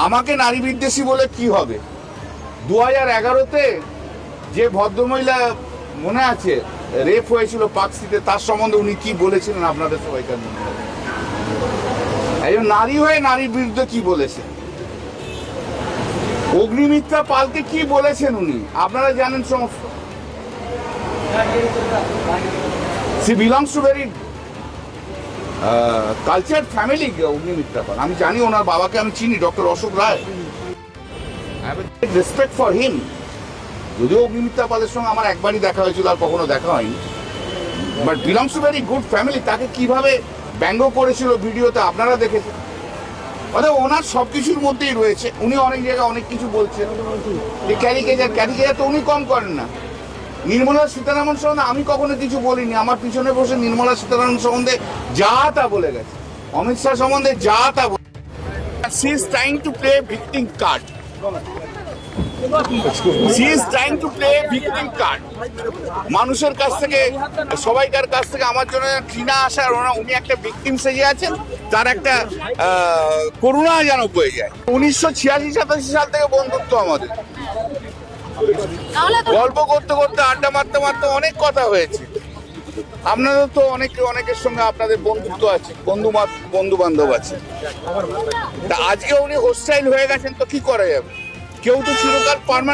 আমাকে নারী বিদ্বেষী বলে কি হবে? 2011-তে যে ভদ্রমহিলা মনে আছে রেপ হয়েছিল পাকসিতে, তার সম্বন্ধে উনি কি বলেছিলেন আপনাদের সবাইকার মনে আছে? একজন নারী হয়ে নারীর বিরুদ্ধে কি বলেছেন? অগ্নিমিত্রা পালকে কি বলেছেন উনি আপনারা জানেন সমস্ত। She belongs to very culture family. Agnimitra Paul আমি জানি, ওনার বাবাকে আমি চিনি, doctor Ashok Roy. Respect for him. যদিও অগ্নিমিত্রা পালের সঙ্গে আমার একবারই দেখা হয়েছিল, আর কখনো দেখা হয়নি, but belongs to very good family. তাকে কিভাবে ব্যঙ্গ করেছিল ভিডিওতে আপনারা দেখেছেন। অর্থাৎ ওনার সবকিছুর মধ্যেই রয়েছে। উনি অনেক জায়গায় অনেক কিছু বলছেন, ক্যারিকেচার তো উনি কম করেন না। নির্মলা সীতারামন সম্বন্ধে আমি কখনো কিছু বলিনি। আমার পিছনে বসে নির্মলা সীতারামন সম্বন্ধে যা তা বলে গেছে, অমিত শাহ সম্বন্ধে যা তা বলে। She is trying to play victim card. She is trying to play victim card. মানুষের কাছ থেকে, সবাইকার কাছ থেকে আমার জন্য ঘৃণা আসার, উনি একটা ভিকটিম সেজে আছেন, তার একটা করুণা যেন বয়ে যায়। 1986-87 সাল থেকে বন্ধুত্ব আমাদের। গল্প করতে করতে, আড্ডা মারতে মারতে অনেক কথা হয়েছে। আপনাদের তো অনেকের সঙ্গে আপনাদের বন্ধুত্ব আছে, বন্ধু বান্ধব আছে। তা আজকে উনি হোস্টাইল হয়ে গেছেন, তো কি করা যাবে? কেউ তো চিরকাল পার্মানেন্ট